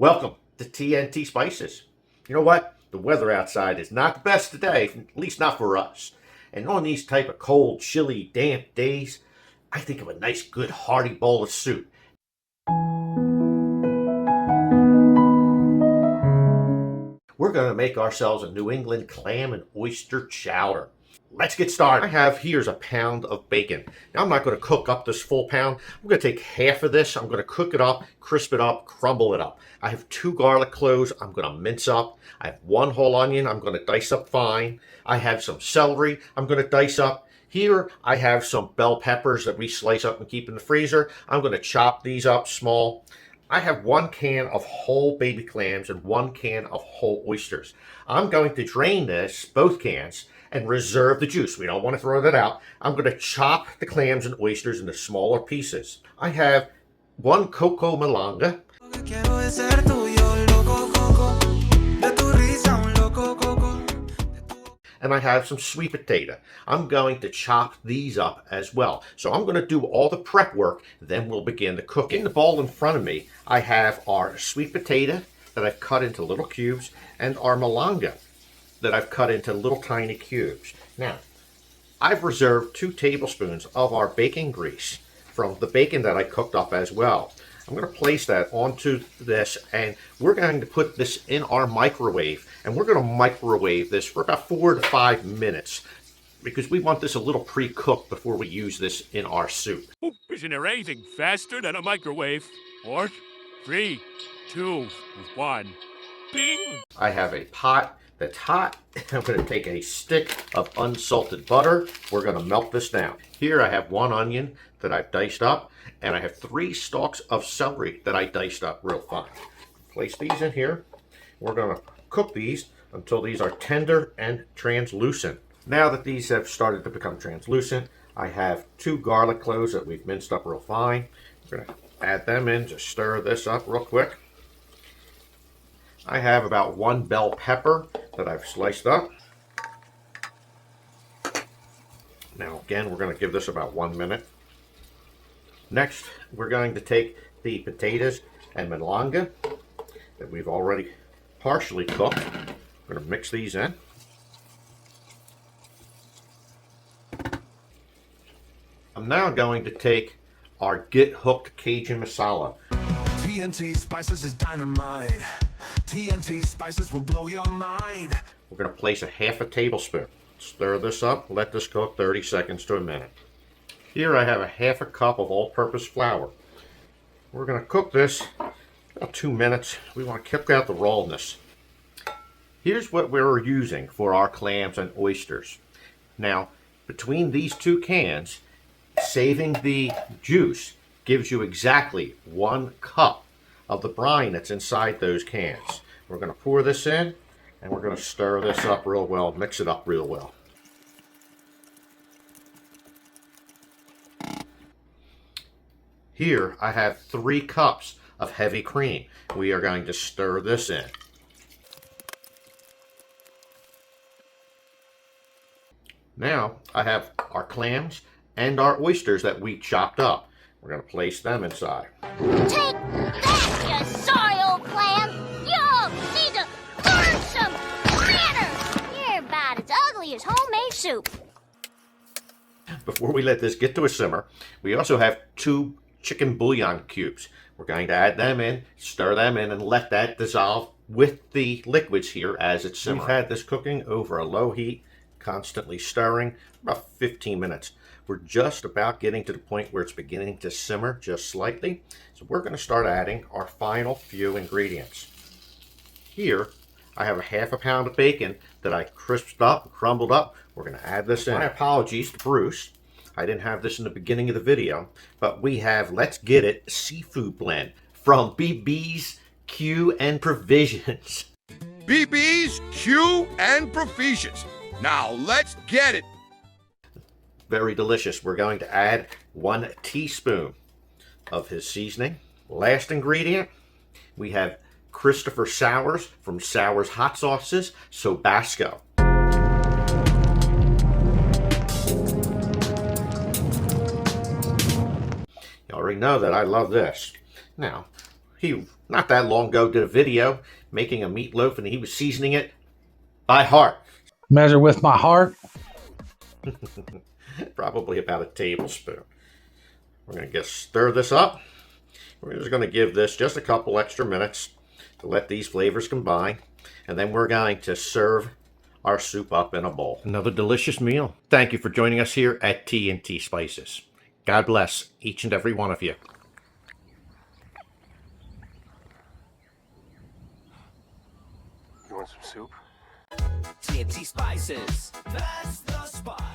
Welcome to Tntspices. You know what? The weather outside is not the best today, at least not for us. And on these type of cold, chilly, damp days, I think of a nice, good, hearty bowl of soup. We're going to make ourselves a New England clam and oyster chowder. Let's get started. Here's a pound of bacon. Now I'm not going to cook up this full pound. I'm going to take half of this. I'm going to cook it up, crisp it up, crumble it up. I have 2 garlic cloves I'm going to mince up. I have 1 whole onion I'm going to dice up fine. I have some celery I'm going to dice up. Here I have some bell peppers that we slice up and keep in the freezer. I'm going to chop these up small. I have 1 can of whole baby clams and 1 can of whole oysters. I'm going to drain both cans, and reserve the juice. We don't want to throw that out. I'm going to chop the clams and oysters into smaller pieces. I have 1 coco malanga. And I have some sweet potato. I'm going to chop these up as well. So I'm going to do all the prep work, then we'll begin to cook. In the bowl in front of me, I have our sweet potato that I've cut into little cubes and our malanga that I've cut into little tiny cubes. Now, I've reserved 2 tablespoons of our bacon grease from the bacon that I cooked up as well. I'm going to place that onto this, and we're going to put this in our microwave, and we're going to microwave this for about 4 to 5 minutes because we want this a little pre-cooked before we use this in our soup. Isn't there anything faster than a microwave? 4, 3, 2, 1. Bing! I have a pot that's hot. I'm going to take a stick of unsalted butter. We're going to melt this down. Here I have 1 onion that I've diced up, and I have 3 stalks of celery that I diced up real fine. Place these in here. We're going to cook these until these are tender and translucent. Now that these have started to become translucent, I have 2 garlic cloves that we've minced up real fine. We're going to add them in, just stir this up real quick. I have about 1 bell pepper that I've sliced up. Now again, we're going to give this about 1 minute. Next, we're going to take the potatoes and malanga that we've already partially cooked. We're going to mix these in. I'm now going to take our Get Hooked Cajun masala. Tntspices is dynamite. Tntspices will blow your mind. We're going to place a half a tablespoon. Stir this up, let this cook 30 seconds to a minute. Here I have a half a cup of all-purpose flour. We're going to cook this about 2 minutes. We want to cook out the rawness. Here's what we're using for our clams and oysters. Now, between these 2 cans, saving the juice gives you exactly 1 cup of the brine that's inside those cans. We're going to pour this in, and we're going to stir this up real well, mix it up real well. Here I have 3 cups of heavy cream. We are going to stir this in. Now I have our clams and our oysters that we chopped up. We're going to place them inside. Take that, you sorry old clam! You need to learn some manners! You're about as ugly as homemade soup. Before we let this get to a simmer, we also have 2 chicken bouillon cubes. We're going to add them in, stir them in, and let that dissolve with the liquids here as it simmers. We've had this cooking over a low heat, constantly stirring, about 15 minutes. We're just about getting to the point where it's beginning to simmer just slightly. So we're going to start adding our final few ingredients. Here, I have a half a pound of bacon that I crisped up, crumbled up. We're going to add this in. My apologies to Bruce. I didn't have this in the beginning of the video, but we have Let's Get It seafood blend from BB's Q and Provisions. BB's Q and Provisions. Now let's get it. Very delicious. We're going to add 1 teaspoon of his seasoning. Last ingredient, we have Christopher Sowers from Sowers Hot Sauces, Sobasco. You already know that I love this. Now, he not that long ago, did a video making a meatloaf, and he was seasoning it by heart. Measure with my heart. Probably about a tablespoon. We're going to just stir this up. We're just going to give this just a couple extra minutes to let these flavors combine. And then we're going to serve our soup up in a bowl. Another delicious meal. Thank you for joining us here at Tntspices. God bless each and every one of you. You want some soup? TNT Spices. That's the spice.